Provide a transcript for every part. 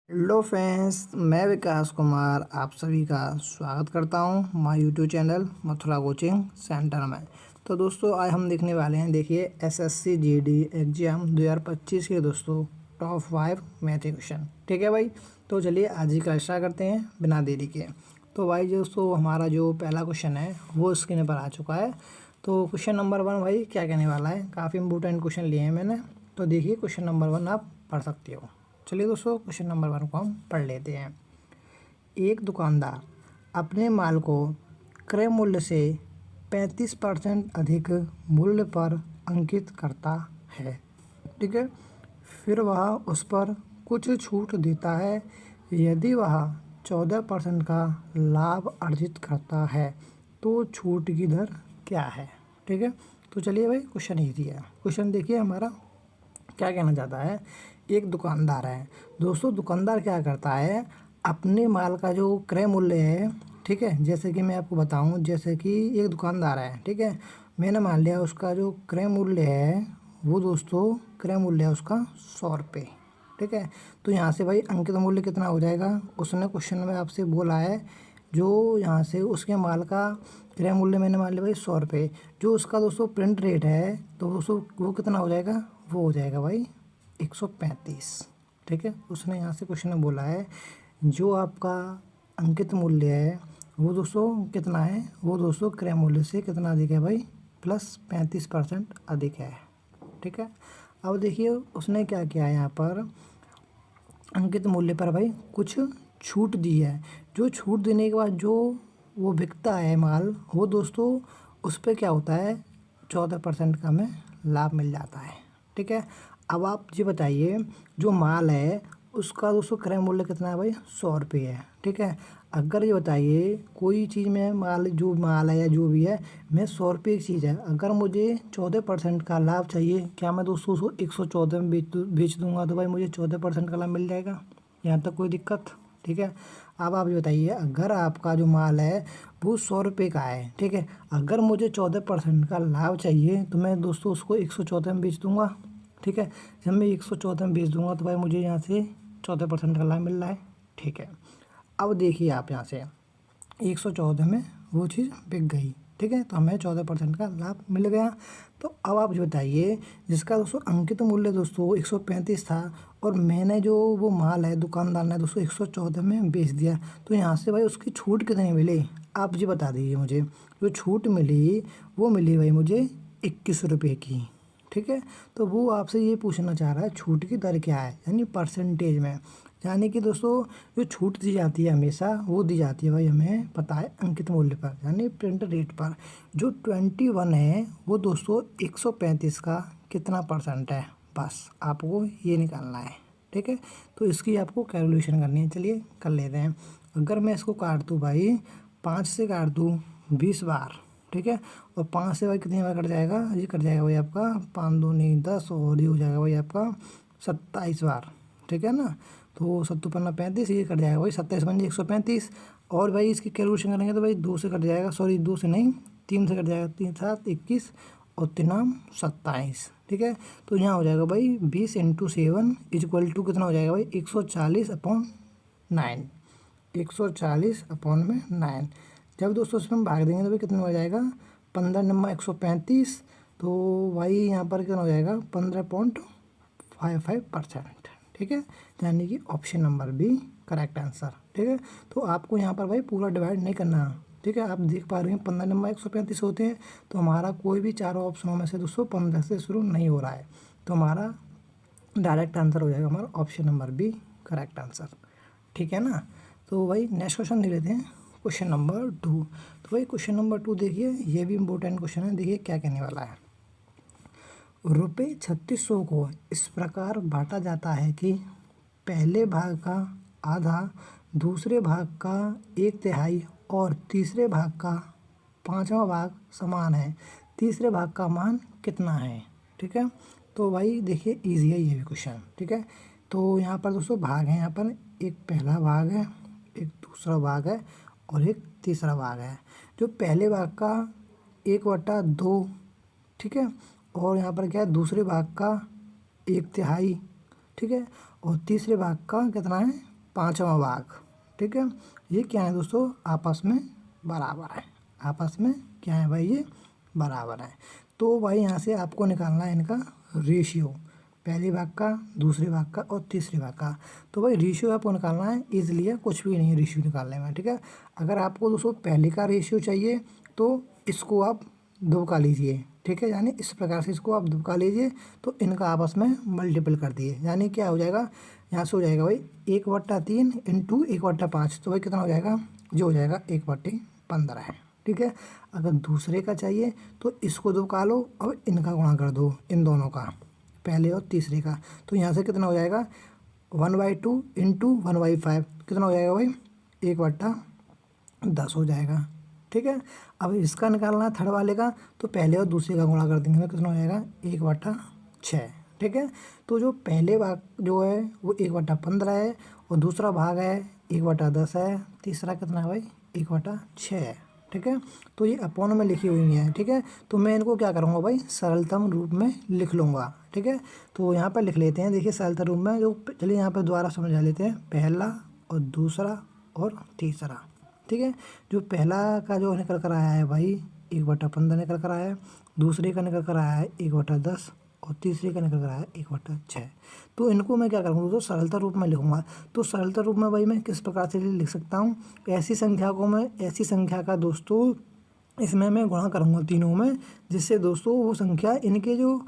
Hello friends, मैं विकास कुमार आप सभी का स्वागत करता हूं my YouTube channel Mathura coaching centre में। तो दोस्तों आज हम देखने वाले हैं, देखिए एसएससी जीडी एग्जाम 2025 के दोस्तों टॉप 5 मैथ के क्वेश्चन। ठीक है भाई, तो चलिए आज ही का स्टार्ट करते हैं बिना देरी के। तो भाई दोस्तों हमारा जो पहला क्वेश्चन है वो स्क्रीन पर आ चुका है। तो क्वेश्चन नंबर 1 भाई क्या कहने वाला है, काफ़ी इंपॉर्टेंट क्वेश्चन लिए हैं मैंने। तो देखिए क्वेश्चन नंबर 1 आप पढ़ सकते हो। चलिए दोस्तों क्वेश्चन नंबर 1 को हम पढ़ लेते हैं। एक दुकानदार अपने माल को क्रय मूल्य से 35% अधिक मूल्य पर अंकित करता है। ठीक है, फिर वह उस पर कुछ छूट देता है। यदि वह 14% का लाभ अर्जित करता है तो छूट की दर क्या है। ठीक है, तो चलिए भाई क्वेश्चन ईजी है। क्वेश्चन देखिए हमारा क्या कहना चाहता है। एक दुकानदार है दोस्तों, दुकानदार क्या करता है, अपने माल का जो क्रय मूल्य है, ठीक है, जैसे कि मैं आपको बताऊं, जैसे कि एक दुकानदार है, ठीक है, मैंने मान लिया उसका जो क्रय मूल्य है वो दोस्तों क्रय मूल्य है उसका 100 रुपये। ठीक है, तो यहाँ से भाई अंकित मूल्य कितना हो जाएगा, उसने क्वेश्चन में आपसे बोला है जो यहाँ से उसके माल का क्रय मूल्य मैंने मान लिया भाई 100 रुपये, जो उसका दोस्तों प्रिंट रेट है तो दोस्तों वो कितना हो जाएगा, वो हो जाएगा भाई 135। ठीक है, उसने यहाँ से क्वेश्चन में बोला है जो आपका अंकित मूल्य है वो दोस्तों कितना है, वो दोस्तों क्रय मूल्य से कितना अधिक है भाई, प्लस 35% अधिक है। ठीक है, अब देखिए उसने क्या किया है, यहाँ पर अंकित मूल्य पर भाई कुछ छूट दी है। जो छूट देने के बाद जो वो बिकता है माल, वो दोस्तों उस पर क्या होता है, 14% का हमें लाभ मिल जाता है। ठीक है, अब आप ये बताइए जो माल है उसका दोस्तों क्रय मूल्य कितना है भाई, 100 रुपये है। ठीक है, अगर ये बताइए कोई चीज़ में जो माल है या जो भी है, मैं 100 रुपये की चीज़ है, अगर मुझे 14% का लाभ चाहिए, क्या मैं दोस्तों उसको 114 में बेच दूंगा तो भाई मुझे 14% का लाभ मिल जाएगा, यहाँ तक कोई दिक्कत। ठीक है, अब आप ये बताइए अगर आपका जो माल है वो 100 रुपये का है, ठीक है, अगर मुझे 14% का लाभ चाहिए तो मैं दोस्तों उसको 114 में बेच दूंगा। ठीक है, जब मैं 114 में बेच दूंगा तो भाई मुझे यहाँ से 14% का लाभ मिल रहा है। ठीक है, अब देखिए आप यहाँ से 114 में वो चीज़ बिक गई। ठीक है, तो हमें 14% का लाभ मिल गया। तो अब आप जो बताइए जिसका दोस्तों अंकित मूल्य दोस्तों 135 था और मैंने जो वो माल है दुकानदार ने दोस्तों 114 में बेच दिया, तो यहाँ से भाई उसकी छूट कितनी मिली, आप जी बता दीजिए मुझे। जो छूट मिली वो मिली भाई मुझे 21 रुपये की। ठीक है, तो वो आपसे ये पूछना चाह रहा है छूट की दर क्या है, यानी परसेंटेज में। यानी कि दोस्तों जो छूट दी जाती है हमेशा वो दी जाती है भाई हमें पता है अंकित मूल्य पर, यानी प्रिंट रेट पर। जो 21 है वो दोस्तों 135 का कितना परसेंट है, बस आपको ये निकालना है। ठीक है, तो इसकी आपको कैलकुलेशन करनी है। चलिए कर लेते हैं। अगर मैं इसको काट दूँ भाई, 5 से काट दूँ 20 बार, ठीक है, और 5 से भाई कितनी बार कट जाएगा, ये कट जाएगा भाई आपका 5 दूनी 10 और ये हो जाएगा भाई आपका 27 बार। ठीक है ना, तो 7 35, ये कट जाएगा भाई 27 बन 135। और भाई इसकी कैलकुलेशन करेंगे तो भाई 2 से कट जाएगा, सॉरी 2 से नहीं 3 से कट जाएगा, 3 7 21 और 3 27। ठीक है, तो यहाँ हो जाएगा भाई 20 × 7 इक्वल टू कितना हो जाएगा भाई 140/9, 140/9। जब दोस्तों इसमें हम भाग देंगे तो भाई कितना हो जाएगा, 15 नंबर 135, तो भाई यहाँ पर कितना हो जाएगा 15.55%। ठीक है, यानी कि option number B correct answer. ठीक है, तो आपको यहाँ पर भाई पूरा डिवाइड नहीं करना। ठीक है, आप देख पा रहे हैं 15 नंबर 135 होते हैं, तो हमारा कोई भी चारों ऑप्शनों में से दोस्तों 15 से शुरू नहीं हो रहा है, तो हमारा डायरेक्ट आंसर हो जाएगा हमारा option number B correct answer. ठीक है ना, तो भाई नेक्स्ट क्वेश्चन दे लेते हैं, क्वेश्चन नंबर 2। तो भाई क्वेश्चन नंबर 2 देखिए, ये भी इम्पोर्टेंट क्वेश्चन है। देखिए क्या कहने वाला है, रुपये 3600 को इस प्रकार बांटा जाता है कि पहले भाग का आधा, दूसरे भाग का 1/3 और तीसरे भाग का 5वां भाग समान है। तीसरे भाग का मान कितना है। ठीक है, तो भाई देखिए इजी है ये भी क्वेश्चन। ठीक है, तो यहाँ पर दोस्तों भाग है, यहाँ पर एक पहला भाग है, एक दूसरा भाग है और एक तीसरा भाग है। जो पहले भाग का 1/2, ठीक है, और यहाँ पर क्या है दूसरे भाग का 1/3, ठीक है, और तीसरे भाग का कितना है 5वां भाग, ठीक है। ये क्या है दोस्तों, आपस में बराबर है, आपस में क्या है भाई, ये बराबर है। तो भाई यहाँ से आपको निकालना है इनका रेशियो, पहले भाग का, दूसरे भाग का और तीसरे भाग का। तो भाई रेशियो आपको निकालना है, ईजिली है, कुछ भी नहीं है रेशियो निकालने में, ठीक है। अगर आपको दोस्तों पहले का रेशियो चाहिए तो इसको आप दुबका लीजिए, ठीक है, यानी इस प्रकार से इसको आप दुबका लीजिए, तो इनका आपस में मल्टीपल कर दिए, यानी क्या हो जाएगा, यहाँ से हो जाएगा भाई 1/3 इंटू 1/5, तो भाई कितना हो जाएगा, जो हो जाएगा 1/15 है, ठीक है। अगर दूसरे का चाहिए तो इसको दुबका लो, अब इनका गुणा कर दो, इन दोनों का, पहले और तीसरे का, तो यहाँ से कितना हो जाएगा 1/2 इंटू 1/5, कितना हो जाएगा भाई 1/10 हो जाएगा, ठीक है। अब इसका निकालना है थर्ड वाले का, तो पहले और दूसरे का गुणा कर देंगे तो कितना हो जाएगा 1/6, ठीक है। तो जो पहले भाग जो है वो 1/15 है और दूसरा भाग है 1/10 है, तीसरा कितना है भाई 1/6 है, ठीक है। तो ये अपॉन में लिखी हुई है, ठीक है। तो मैं इनको क्या करूँगा भाई, सरलतम रूप में लिख लूँगा, ठीक है। तो यहाँ पर लिख लेते हैं, देखिए सरलतम रूप में, जो चलिए यहाँ पर दोबारा समझा लेते हैं, पहला और दूसरा और तीसरा, ठीक है। जो पहला का जो निकल कर आया है भाई 1/15 निकल कर आया है, दूसरे का निकल कर आया है 1/10 और तीसरे का निकल कर आया है 1/6। तो इनको मैं क्या करूँगा दोस्तों, सरलता रूप में लिखूँगा। तो सरलता रूप में भाई मैं किस प्रकार से लिख सकता हूँ, ऐसी संख्या को मैं ऐसी संख्या का दोस्तों इसमें मैं गुणा करूँगा तीनों में, जिससे दोस्तों वो संख्या इनके जो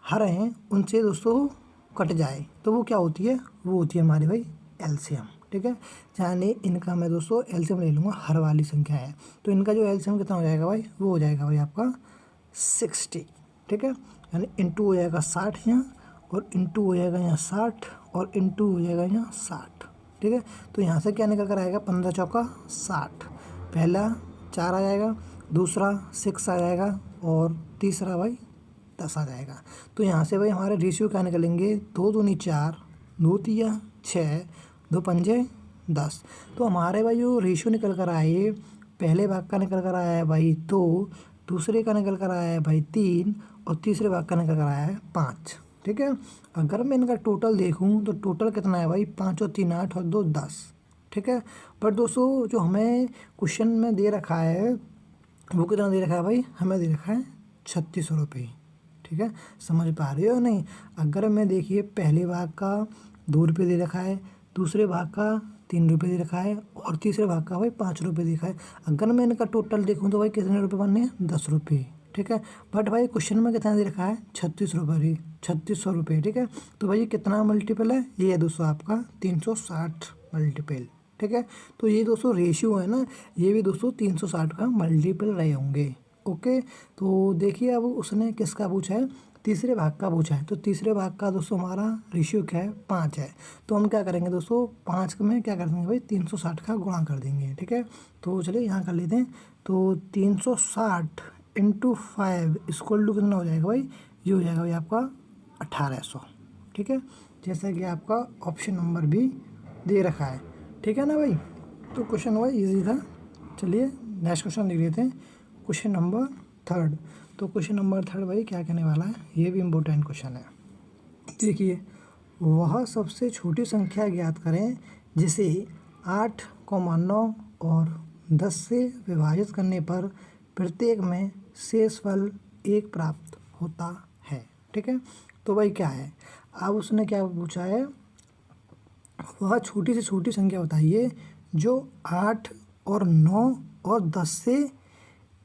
हर हैं उनसे दोस्तों कट जाए, तो वो क्या होती है, वो होती है हमारी भाई एलसीएम, ठीक है। यानी इनका मैं दोस्तों एलसीएम ले लूँगा, हर वाली संख्या है, तो इनका जो एलसीएम कितना हो जाएगा भाई, वो हो जाएगा भाई आपका 60, ठीक है। यानी इंटू हो जाएगा 60 यहाँ, और इंटू हो जाएगा यहाँ 60, और इंटू हो जाएगा यहाँ 60, ठीक है। तो यहाँ से क्या निकल कर आएगा, 15 चौका 60, पहला 4 आ जाएगा, दूसरा 6 आ जाएगा, और तीसरा भाई 10 आ जाएगा। तो यहाँ से भाई हमारे रेशियो क्या निकलेंगे, 2 दूनी 4, 2 तिया 6, 2 पंजे 10। तो हमारे भाई जो रेशियो निकल कर आए, पहले भाग का निकल कर आया है भाई 2, दूसरे का निकल कर आया है भाई 3, और तीसरे भाग का निकल कर आया है 5, ठीक है। अगर मैं इनका टोटल देखूँ तो टोटल कितना है भाई, 5 और 3 8 और 2 10, ठीक है। पर दोस्तों जो हमें क्वेश्चन में दे रखा है वो कितना दे रखा है भाई, हमें दे रखा है 3600 रुपये, ठीक है। समझ पा रहे हो नहीं। अगर मैं देखिए पहले भाग का 2 रुपये दे रखा है, दूसरे भाग का 3 रुपये दे रखा है, और तीसरे भाग का भाई 5 रुपये दे रखा है। अगर मैं इनका टोटल देखूँ तो भाई कितने रुपये बनने हैं, 10 रुपये, ठीक है। बट भाई क्वेश्चन में कितना दे रखा है, 3600 रुपये, ठीक है। तो भाई कितना मल्टीपल है, ये है दोस्तों आपका 360 मल्टीपल, ठीक है। तो ये दोस्तों रेशियो है ना, ये भी दोस्तों 360 का मल्टीपल रहे होंगे, ओके। तो देखिए अब उसने किसका पूछा है, तीसरे भाग का पूछा है। तो तीसरे भाग का दोस्तों हमारा रेशियो क्या है, 5 है। तो हम क्या करेंगे दोस्तों, 5 में क्या कर देंगे भाई, 360 का गुणा कर देंगे, ठीक है। तो चलिए यहाँ कर लेते हैं। तो 360 इंटू 5 इक्वल टू कितना हो जाएगा भाई, ये हो जाएगा भाई आपका 1800, ठीक है। जैसा कि आपका ऑप्शन नंबर भी दे रखा है, ठीक है ना भाई। तो क्वेश्चन भाई ईजी था। चलिए नेक्स्ट क्वेश्चन देख लेते हैं, क्वेश्चन नंबर 3। तो क्वेश्चन नंबर 3 भाई क्या कहने वाला है, ये भी इम्पोर्टेंट क्वेश्चन है। देखिए, वह सबसे छोटी संख्या ज्ञात करें जिसे 8, 9 और 10 से विभाजित करने पर प्रत्येक में शेषफल 1 प्राप्त होता है, ठीक है। तो भाई क्या है, अब उसने क्या पूछा है, वह छोटी से छोटी संख्या बताइए जो 8 और 9 और 10 से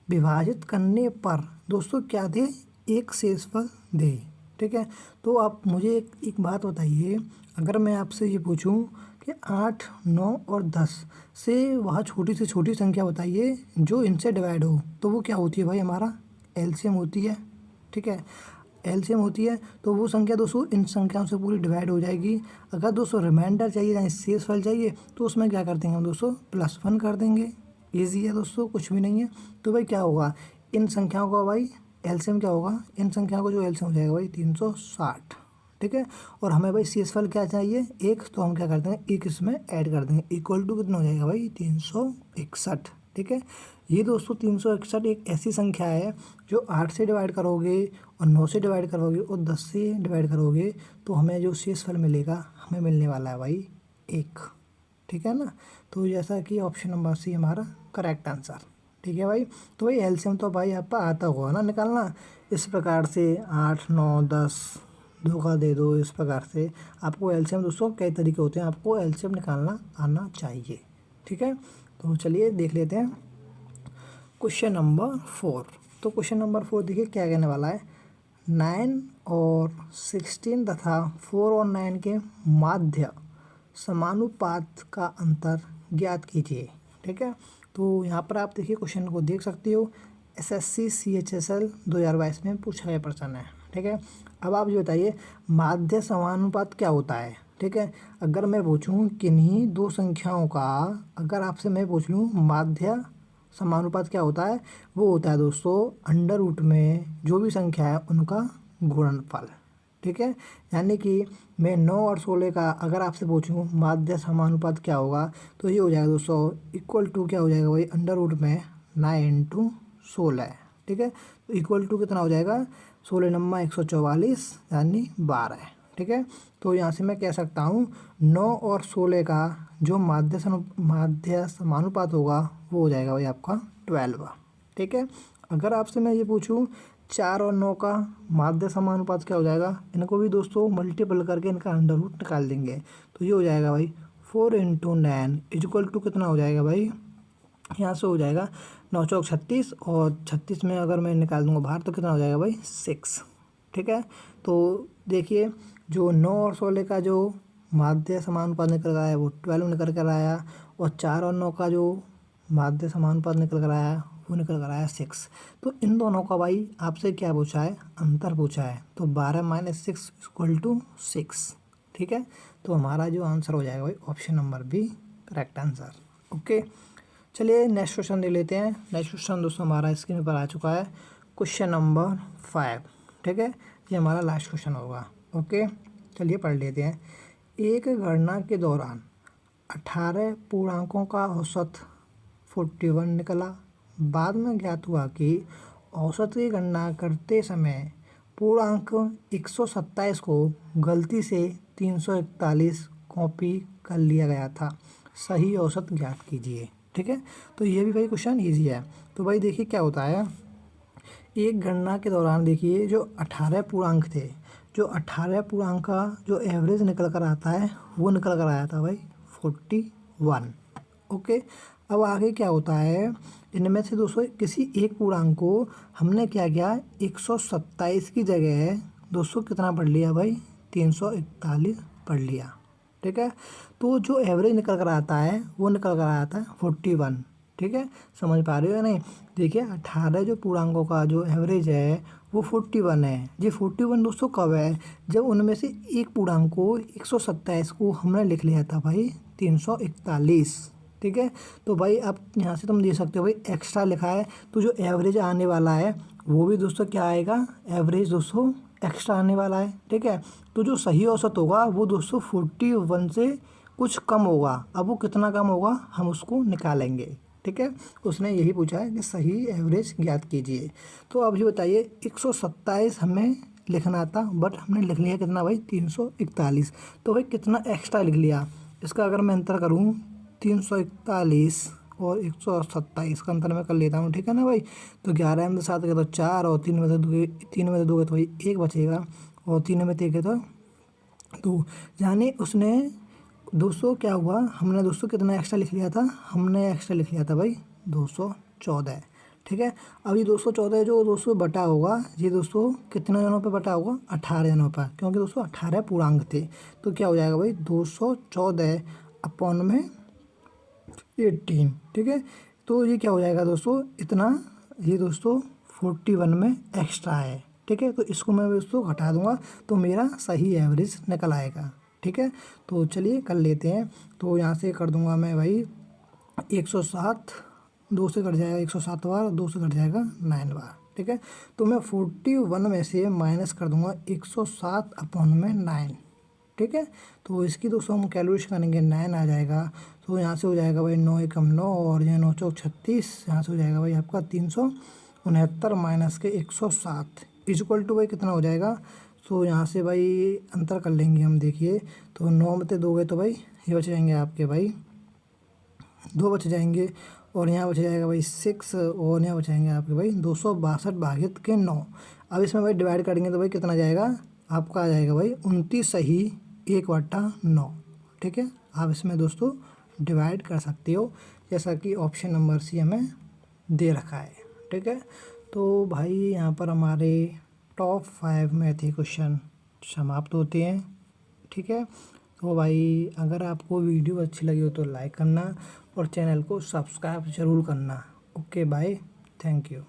विभाजित करने पर दोस्तों क्या दे, एक शेषफल दे, ठीक है। तो आप मुझे एक बात बताइए, अगर मैं आपसे ये पूछूं कि 8, 9 और 10 से वह छोटी से छोटी संख्या बताइए जो इनसे डिवाइड हो, तो वो क्या होती है भाई, हमारा एलसीएम होती है, ठीक है। एलसीएम होती है, तो वो संख्या दोस्तों इन संख्याओं से पूरी डिवाइड हो जाएगी। अगर दोस्तों रिमाइंडर चाहिए यानी शेषफल चाहिए, तो उसमें क्या कर देंगे हम दोस्तों, +1 कर देंगे। ईजी है दोस्तों, कुछ भी नहीं है। तो भाई क्या होगा, इन संख्याओं का भाई एलसीएम क्या होगा, इन संख्याओं का जो एलसीएम हो जाएगा भाई 360, ठीक है। और हमें भाई शेषफल क्या चाहिए, 1, तो हम क्या करते हैं 1 इसमें ऐड कर देंगे, इक्वल टू कितना हो जाएगा भाई 361, ठीक है। ये दोस्तों 361 एक ऐसी संख्या है जो 8 से डिवाइड करोगे और 9 से डिवाइड करोगे और 10 से डिवाइड करोगे तो हमें जो शेषफल मिलेगा, हमें मिलने वाला है भाई 1, ठीक है ना। तो जैसा कि ऑप्शन नंबर सी हमारा करेक्ट आंसर। ठीक है भाई। तो भाई एलसीएम तो भाई आपका आता होगा ना निकालना, इस प्रकार से 8 9 10 2 का दे दो, इस प्रकार से आपको एलसीएम दोस्तों कई तरीके होते हैं, आपको एलसीएम निकालना आना चाहिए। ठीक है। तो चलिए देख लेते हैं क्वेश्चन नंबर 4। तो क्वेश्चन नंबर 4 देखिए क्या कहने वाला है। 9 और 16 तथा 4 और 9 के माध्य समानुपात का अंतर ज्ञात कीजिए। ठीक है। तो यहाँ पर आप देखिए क्वेश्चन को देख सकते हो, एसएससी CHSL 2022 में पूछा गया प्रश्न है। ठीक है। अब आप ये बताइए माध्य समानुपात क्या होता है। ठीक है। अगर मैं पूछूं किन्हीं दो संख्याओं का, अगर आपसे मैं पूछ लूँ माध्य समानुपात क्या होता है, वो होता है दोस्तों अंडर रूट में जो भी संख्या है उनका गुणनफल। ठीक है। यानी कि मैं 9 और 16 का अगर आपसे पूछूं माध्य समानुपात क्या होगा, तो ये हो जाएगा दोस्तों इक्वल टू क्या हो जाएगा भाई, अंडर रूट में 9 इंटू 16। ठीक है। तो इक्वल टू कितना हो जाएगा, 16 नम्मा 144 यानी 12। ठीक है। तो यहाँ से मैं कह सकता हूँ 9 और 16 का जो माध्य समानुपात होगा वो हो जाएगा भाई आपका 12। ठीक है। अगर आपसे मैं ये पूछूं 4 और 9 का माध्य समानुपात क्या हो जाएगा, इनको भी दोस्तों मल्टीपल करके इनका अंडर रूट निकाल देंगे। तो ये हो जाएगा भाई 4 इंटू 9 इक्वल टू कितना हो जाएगा भाई, यहाँ से हो जाएगा 9 चौक 36 और 36 में अगर मैं निकाल दूंगा बाहर तो कितना हो जाएगा भाई 6। ठीक है। तो देखिए जो 9 और 16 का जो माध्य समानुपात निकल कर आया वो 12 निकल कर आया, और 4 और 9 का जो माध्य समानुपात निकल कर आया वो निकल कर आया 6। तो इन दोनों का भाई आपसे क्या पूछा है, अंतर पूछा है। तो 12 माइनस 6 इक्वल टू 6। ठीक है। तो हमारा जो आंसर हो जाएगा भाई option number B correct answer. Okay. चलिए नेक्स्ट क्वेश्चन ले लेते हैं। नेक्स्ट क्वेश्चन दोस्तों हमारा स्क्रीन पर आ चुका है, क्वेश्चन नंबर 5। ठीक है। ये हमारा लास्ट क्वेश्चन होगा। ओके। चलिए पढ़ लेते हैं। एक गणना के दौरान 18 पूर्णांकों का औसत 41 निकला। बाद में ज्ञात हुआ कि औसत की गणना करते समय पूर्णांक 127 को गलती से 341 कॉपी कर लिया गया था। सही औसत ज्ञात कीजिए। ठीक है। तो ये भी भाई क्वेश्चन ईजी है। तो भाई देखिए क्या होता है, एक गणना के दौरान देखिए जो 18 पूर्णांक थे, जो 18 पूर्णांक का जो एवरेज निकल कर आता है वो निकल कर आया था भाई 41। ओके। अब आगे क्या होता है, इनमें से दोस्तों किसी एक पूर्णांक को हमने क्या किया, 127 की जगह दोस्तों कितना पढ़ लिया भाई, 341 पढ़ लिया। ठीक है। तो जो एवरेज निकल कर आता है वो निकल कर आता है 41। ठीक है। समझ पा रहे हो या नहीं। देखिए 18 जो पूर्णांकों का जो एवरेज है वो 41 है। ये 41 दोस्तों कब है, जब उनमें से एक पूर्णांक को 127 को हमने लिख लिया था भाई 341। ठीक है। तो भाई आप यहाँ से तुम देख सकते हो भाई एक्स्ट्रा लिखा है, तो जो एवरेज आने वाला है वो भी दोस्तों क्या आएगा, एवरेज दोस्तों एक्स्ट्रा आने वाला है। ठीक है। तो जो सही औसत होगा वो दोस्तों 41 से कुछ कम होगा। अब वो कितना कम होगा हम उसको निकालेंगे। ठीक है। उसने यही पूछा है कि सही एवरेज ज्ञात कीजिए। तो अब ये बताइए 127 हमें लिखना था बट हमने लिख लिया कितना भाई 341। तो भाई कितना एक्स्ट्रा लिख लिया, इसका अगर मैं अंतर करूँ 341 और 127 का अंतर मैं कर लेता हूँ। ठीक है ना भाई। तो 11 में 7 के तो 4 और 3 में से 2 तो भाई 1 बचेगा, और 3 में 3 के तो 2। यानी उसने दोस्तों क्या हुआ, हमने दोस्तों कितना एक्स्ट्रा लिख लिया था, हमने एक्स्ट्रा लिख लिया था भाई 214। ठीक है। अब ये 214 जो दोस्तों बटा होगा, ये दोस्तों कितने जनों पे बटा होगा, 18 जनों पर, क्योंकि दोस्तों 18 पूर्णांक थे। तो क्या हो जाएगा भाई 214 अपॉन में 18। ठीक है। तो ये क्या हो जाएगा दोस्तों इतना, ये दोस्तों 41 में एक्स्ट्रा है। ठीक है। तो इसको मैं दोस्तों घटा दूंगा तो मेरा सही एवरेज निकल आएगा। ठीक है। तो चलिए कर लेते हैं। तो यहाँ से कर दूंगा मैं भाई 107, 2 से कट जाएगा 107 बार, 2 से कट जाएगा 9 बार। ठीक है। तो मैं 41 में से माइनस कर दूंगा 107 अपॉन में 9। ठीक है। तो इसकी दोस्तों हम कैलकुलेशन करेंगे 9 आ जाएगा। तो यहाँ से हो जाएगा भाई 9 एकम 9 और ये 9 चौक 36, यहाँ से हो जाएगा भाई आपका 369 माइनस के 107 इक्वल टू भाई कितना हो जाएगा। तो यहाँ से भाई अंतर कर लेंगे हम। देखिए तो 9 में से 2 गए तो भाई ये बच जाएंगे आपके भाई 2 बच जाएंगे और यहाँ बच जाएगा भाई 6 और यहाँ बच जाएंगे आपके भाई 262 भागित के 9। अब इसमें भाई डिवाइड करेंगे तो भाई कितना जाएगा आपका आ जाएगा भाई 29 सही 1/9। ठीक है, आप इसमें दोस्तों डिवाइड कर सकते हो जैसा कि ऑप्शन नंबर सी हमें दे रखा है। ठीक है, तो भाई यहाँ पर हमारे टॉप 5 मैथ के क्वेश्चन समाप्त होते हैं। ठीक है, तो भाई अगर आपको वीडियो अच्छी लगी हो तो लाइक करना और चैनल को सब्सक्राइब ज़रूर करना। Okay bye, thank you.